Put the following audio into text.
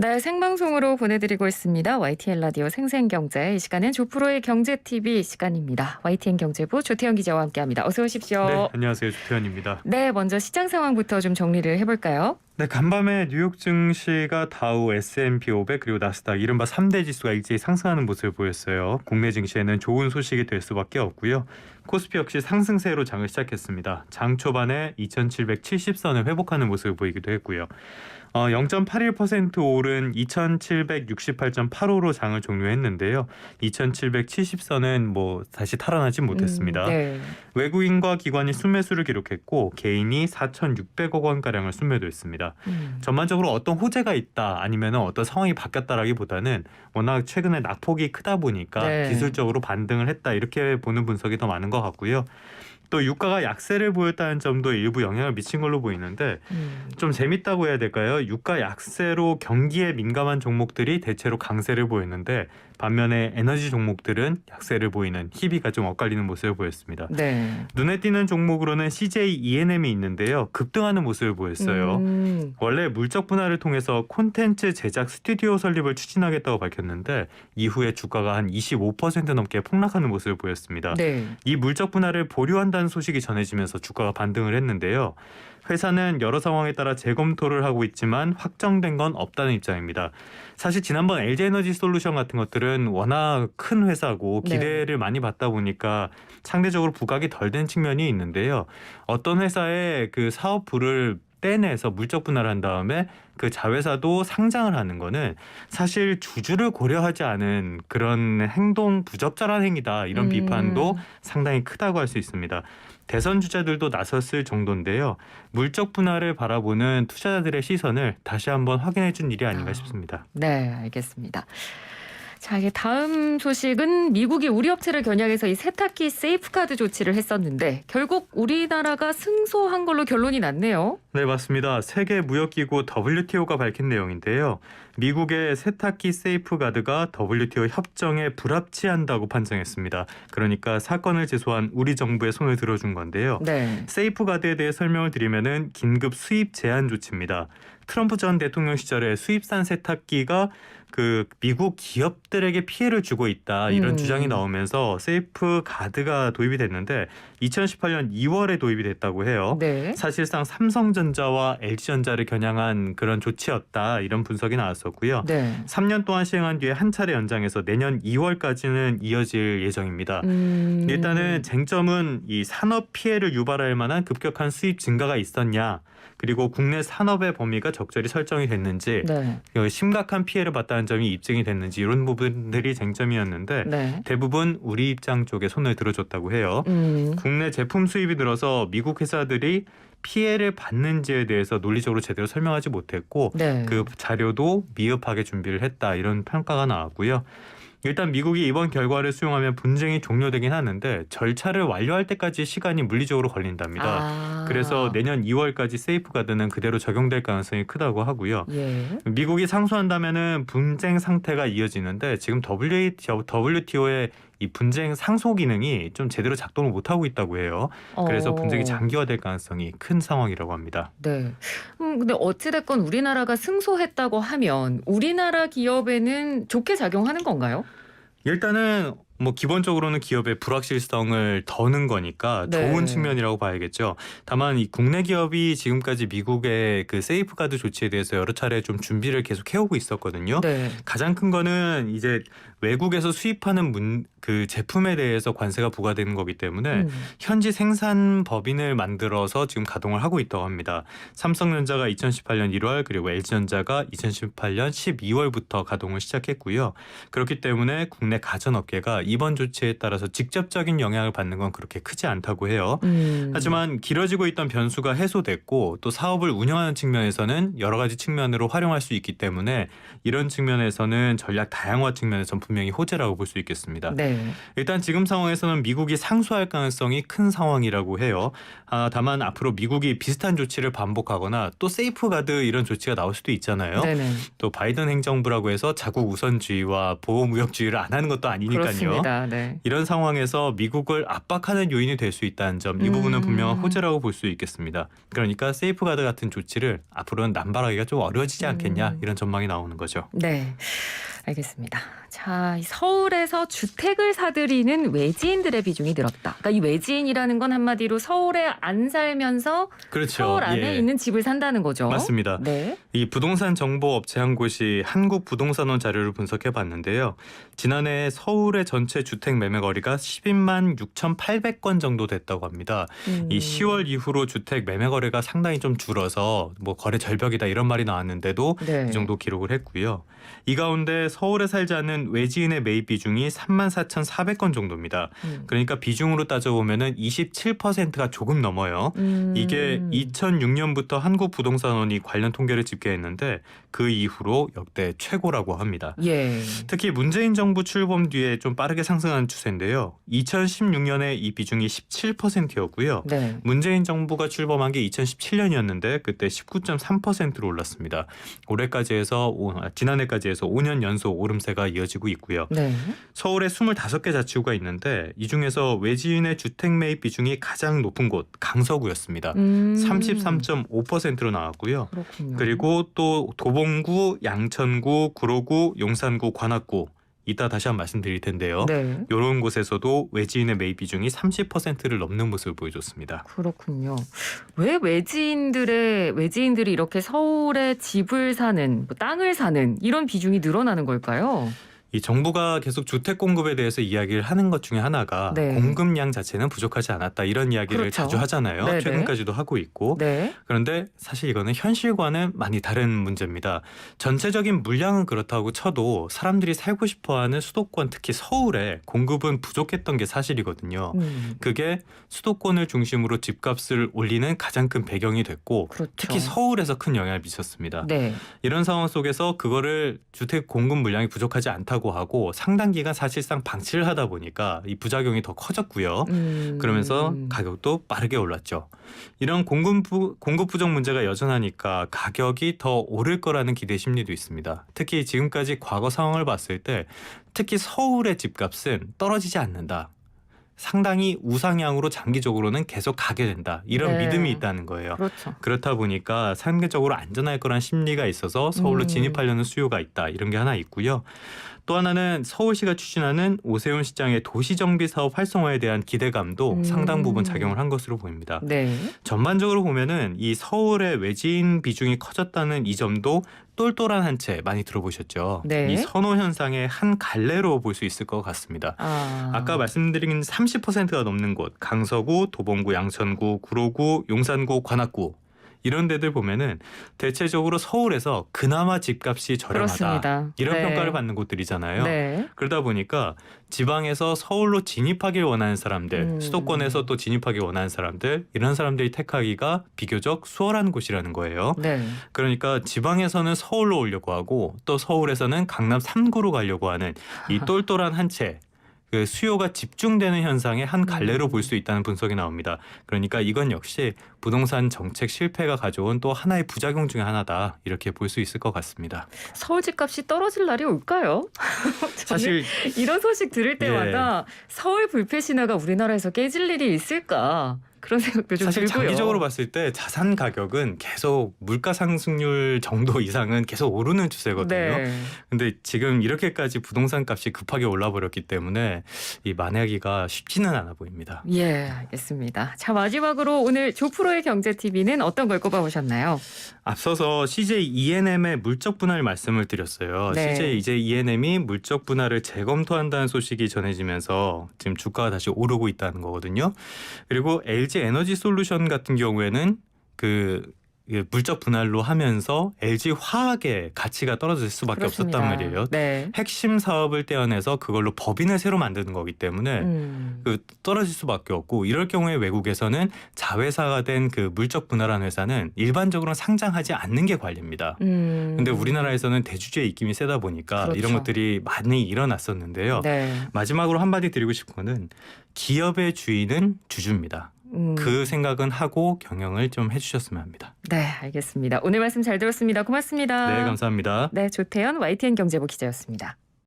네, 생방송으로 보내드리고 있습니다. YTN 라디오 생생경제. 이 시간은 조프로의 경제TV 시간입니다. YTN 경제부 조태현 기자와 함께합니다. 어서 오십시오. 네, 안녕하세요. 조태현입니다. 네, 먼저 시장 상황부터 좀 정리를 해볼까요? 네, 간밤에 뉴욕 증시가 다우, S&P 500 그리고 나스닥 이른바 3대 지수가 일제히 상승하는 모습을 보였어요. 국내 증시에는 좋은 소식이 될 수밖에 없고요. 코스피 역시 상승세로 장을 시작했습니다. 장 초반에 2770선을 회복하는 모습을 보이기도 했고요. 0.81% 오른 2768.85로 장을 종료했는데요. 2770선은 다시 탈환하지 못했습니다. 네. 외국인과 기관이 순매수를 기록했고 개인이 4,600억 원가량을 순매도했습니다. 전반적으로 어떤 호재가 있다 아니면 어떤 상황이 바뀌었다라기보다는 워낙 최근에 낙폭이 크다 보니까 네. 기술적으로 반등을 했다 이렇게 보는 분석이 더 많은 것 같고요. 또 유가가 약세를 보였다는 점도 일부 영향을 미친 걸로 보이는데 좀 재밌다고 해야 될까요? 유가 약세로 경기에 민감한 종목들이 대체로 강세를 보였는데 반면에 에너지 종목들은 약세를 보이는 희비가 좀 엇갈리는 모습을 보였습니다. 네. 눈에 띄는 종목으로는 CJ ENM이 있는데요. 급등하는 모습을 보였어요. 원래 물적 분할을 통해서 콘텐츠 제작 스튜디오 설립을 추진하겠다고 밝혔는데 이후에 주가가 한 25% 넘게 폭락하는 모습을 보였습니다. 네. 이 물적 분할을 보류한다는 소식이 전해지면서 주가가 반등을 했는데요. 회사는 여러 상황에 따라 재검토를 하고 있지만 확정된 건 없다는 입장입니다. 사실 지난번 LG에너지솔루션 같은 것들은 워낙 큰 회사고 기대를 많이 받다 보니까 상대적으로 부각이 덜 된 측면이 있는데요. 어떤 회사의 그 사업부를 떼내서 물적 분할한 다음에 그 자회사도 상장을 하는 거는 사실 주주를 고려하지 않은 그런 행동 부적절한 행위다 이런 비판도 상당히 크다고 할 수 있습니다. 대선 주자들도 나섰을 정도인데요. 물적 분할을 바라보는 투자자들의 시선을 다시 한번 확인해 준 일이 아닌가 싶습니다. 네, 알겠습니다. 자, 이게 다음 소식은 미국이 우리 업체를 겨냥해서 이 세탁기 세이프가드 조치를 했었는데 결국 우리나라가 승소한 걸로 결론이 났네요. 네, 맞습니다. 세계무역기구 WTO가 밝힌 내용인데요. 미국의 세탁기 세이프가드가 WTO 협정에 불합치한다고 판정했습니다. 그러니까 사건을 제소한 우리 정부의 손을 들어준 건데요. 네. 세이프가드에 대해 설명을 드리면은 긴급 수입 제한 조치입니다. 트럼프 전 대통령 시절에 수입산 세탁기가 그 미국 기업들에게 피해를 주고 있다 이런 주장이 나오면서 세이프가드가 도입이 됐는데 2018년 2월에 도입이 됐다고 해요. 네. 사실상 삼성전자와 LG전자를 겨냥한 그런 조치였다 이런 분석이 나왔었고요. 네. 3년 동안 시행한 뒤에 한 차례 연장해서 내년 2월까지는 이어질 예정입니다. 일단은 쟁점은 이 산업 피해를 유발할 만한 급격한 수입 증가가 있었냐 그리고 국내 산업의 범위가 적절히 설정이 됐는지 네. 심각한 피해를 봤다는 점이 입증이 됐는지 이런 부분들이 쟁점이었는데 네. 대부분 우리 입장 쪽에 손을 들어줬다고 해요. 국내 제품 수입이 늘어서 미국 회사들이 피해를 받는지에 대해서 논리적으로 제대로 설명하지 못했고 네. 그 자료도 미흡하게 준비를 했다 이런 평가가 나왔고요. 일단 미국이 이번 결과를 수용하면 분쟁이 종료되긴 하는데 절차를 완료할 때까지 시간이 물리적으로 걸린답니다. 그래서 내년 2월까지 세이프가드는 그대로 적용될 가능성이 크다고 하고요. 예. 미국이 상소한다면은 분쟁 상태가 이어지는데 지금 WTO의 이 분쟁 상소 기능이 좀 제대로 작동을 못하고 있다고 해요. 그래서 분쟁이 장기화될 가능성이 큰 상황이라고 합니다. 네. 근데 어찌됐건 우리나라가 승소했다고 하면 우리나라 기업에는 좋게 작용하는 건가요? 일단은 기본적으로는 기업의 불확실성을 더는 거니까 네. 좋은 측면이라고 봐야겠죠. 다만 이 국내 기업이 지금까지 미국의 그 세이프가드 조치에 대해서 여러 차례 좀 준비를 계속 해오고 있었거든요. 네. 가장 큰 거는 이제 외국에서 수입하는 그 제품에 대해서 관세가 부과되는 거기 때문에 현지 생산 법인을 만들어서 지금 가동을 하고 있다고 합니다. 삼성전자가 2018년 1월 그리고 LG전자가 2018년 12월부터 가동을 시작했고요. 그렇기 때문에 국내 가전업계가 이번 조치에 따라서 직접적인 영향을 받는 건 그렇게 크지 않다고 해요. 하지만 길어지고 있던 변수가 해소됐고 또 사업을 운영하는 측면에서는 여러 가지 측면으로 활용할 수 있기 때문에 이런 측면에서는 전략 다양화 측면에서는 분명히 호재라고 볼 수 있겠습니다. 네. 일단 지금 상황에서는 미국이 상소할 가능성이 큰 상황이라고 해요. 다만 앞으로 미국이 비슷한 조치를 반복하거나 또 세이프가드 이런 조치가 나올 수도 있잖아요. 네네. 또 바이든 행정부라고 해서 자국 우선주의와 보호무역주의를 안 하는 것도 아니니까요. 그렇습니다. 네. 이런 상황에서 미국을 압박하는 요인이 될 수 있다는 점, 이 부분은 분명한 호재라고 볼 수 있겠습니다. 그러니까 세이프가드 같은 조치를 앞으로는 남발하기가 좀 어려워지지 않겠냐, 이런 전망이 나오는 거죠. 네. 알겠습니다. 자, 이 서울에서 주택을 사들이는 외지인들의 비중이 늘었다. 그러니까 이 외지인이라는 건 한마디로 서울에 안 살면서 그렇죠. 서울 안에 예. 있는 집을 산다는 거죠. 맞습니다. 네. 이 부동산 정보 업체 한 곳이 한국부동산원 자료를 분석해 봤는데요. 지난해 서울의 전체 주택 매매 거리가 12만 6,800건 정도 됐다고 합니다. 이 10월 이후로 주택 매매 거래가 상당히 좀 줄어서 뭐 거래 절벽이다 이런 말이 나왔는데도 네. 이 정도 기록을 했고요. 이 가운데 서울에 살지 않는 외지인의 매입 비중이 34,400건 정도입니다. 그러니까 비중으로 따져보면 27%가 조금 넘어요. 이게 2006년부터 한국부동산원이 관련 통계를 집계했는데 그 이후로 역대 최고라고 합니다. 예. 특히 문재인 정부 출범 뒤에 좀 빠르게 상승하는 추세인데요. 2016년에 이 비중이 17%였고요. 네. 문재인 정부가 출범한 게 2017년이었는데 그때 19.3%로 올랐습니다. 지난해까지 해서 5년 연속 오름세가 이어지고 있고요. 네. 서울에 25개 자치구가 있는데 이 중에서 외지인의 주택 매입 비중이 가장 높은 곳 강서구였습니다. 33.5%로 나왔고요. 그렇군요. 그리고 또 도봉구, 양천구, 구로구, 용산구, 관악구 이따 다시 한번 말씀드릴 텐데요. 네. 이런 곳에서도 외지인의 매입 비중이 30%를 넘는 모습을 보여줬습니다. 그렇군요. 왜 외지인들이 이렇게 서울에 집을 사는, 뭐 땅을 사는 이런 비중이 늘어나는 걸까요? 이 정부가 계속 주택 공급에 대해서 이야기를 하는 것 중에 하나가 네. 공급량 자체는 부족하지 않았다 이런 이야기를 그렇죠. 자주 하잖아요. 네네. 최근까지도 하고 있고. 네. 그런데 사실 이거는 현실과는 많이 다른 문제입니다. 전체적인 물량은 그렇다고 쳐도 사람들이 살고 싶어하는 수도권 특히 서울에 공급은 부족했던 게 사실이거든요. 그게 수도권을 중심으로 집값을 올리는 가장 큰 배경이 됐고 그렇죠. 특히 서울에서 큰 영향을 미쳤습니다. 네. 이런 상황 속에서 그거를 주택 공급 물량이 부족하지 않다고 하고 상당 기간 사실상 방치를 하다 보니까 이 부작용이 더 커졌고요. 그러면서 가격도 빠르게 올랐죠. 이런 공급 부족 문제가 여전하니까 가격이 더 오를 거라는 기대 심리도 있습니다. 특히 지금까지 과거 상황을 봤을 때 특히 서울의 집값은 떨어지지 않는다. 상당히 우상향으로 장기적으로는 계속 가게 된다. 이런 네. 믿음이 있다는 거예요. 그렇죠. 그렇다 보니까 상대적으로 안전할 거란 심리가 있어서 서울로 진입하려는 수요가 있다. 이런 게 하나 있고요. 또 하나는 서울시가 추진하는 오세훈 시장의 도시정비 사업 활성화에 대한 기대감도 상당 부분 작용을 한 것으로 보입니다. 네. 전반적으로 보면은 이 서울의 외지인 비중이 커졌다는 이 점도 똘똘한 한 채 많이 들어보셨죠. 네. 이 선호 현상의 한 갈래로 볼 수 있을 것 같습니다. 아까 말씀드린 30%가 넘는 곳 강서구, 도봉구, 양천구, 구로구, 용산구, 관악구 이런 데들 보면은 대체적으로 서울에서 그나마 집값이 저렴하다. 그렇습니다. 이런 네. 평가를 받는 곳들이잖아요. 네. 그러다 보니까 지방에서 서울로 진입하길 원하는 사람들, 수도권에서 또 진입하길 원하는 사람들 이런 사람들이 택하기가 비교적 수월한 곳이라는 거예요. 네. 그러니까 지방에서는 서울로 오려고 하고 또 서울에서는 강남 3구로 가려고 하는 이 똘똘한 한 채. 그 수요가 집중되는 현상의 한 갈래로 볼 수 있다는 분석이 나옵니다. 그러니까 이건 역시 부동산 정책 실패가 가져온 또 하나의 부작용 중에 하나다 이렇게 볼 수 있을 것 같습니다. 서울 집값이 떨어질 날이 올까요? 사실 이런 소식 들을 때마다 서울 불패 신화가 우리나라에서 깨질 일이 있을까 그런 생각도 좀 사실 들고요. 장기적으로 봤을 때 자산 가격은 계속 물가 상승률 정도 이상은 계속 오르는 추세거든요. 네. 근데 지금 이렇게까지 부동산 값이 급하게 올라버렸기 때문에 이 만회하기가 쉽지는 않아 보입니다. 예, 알겠습니다. 자, 마지막으로 오늘 조프로의 경제TV는 어떤 걸 꼽아보셨나요? 앞서서 CJ ENM의 물적 분할 말씀을 드렸어요. 네. CJ ENM이 물적 분할을 재검토한다는 소식이 전해지면서 지금 주가가 다시 오르고 있다는 거거든요. 그리고 LG 에너지 솔루션 같은 경우에는 물적 분할로 하면서 LG 화학의 가치가 떨어질 수밖에 그렇습니다. 없었단 말이에요. 네. 핵심 사업을 떼어내서 그걸로 법인을 새로 만드는 거기 때문에 떨어질 수밖에 없고 이럴 경우에 외국에서는 자회사가 된 그 물적 분할한 회사는 일반적으로는 상장하지 않는 게 관리입니다. 근데 우리나라에서는 대주주의 입김이 세다 보니까 그렇죠. 이런 것들이 많이 일어났었는데요. 네. 마지막으로 한마디 드리고 싶은 거는 기업의 주인은 주주입니다. 그 생각은 하고 경영을 좀 해주셨으면 합니다. 네, 알겠습니다. 오늘 말씀 잘 들었습니다. 고맙습니다. 네, 감사합니다. 네, 조태현 YTN 경제부 기자였습니다.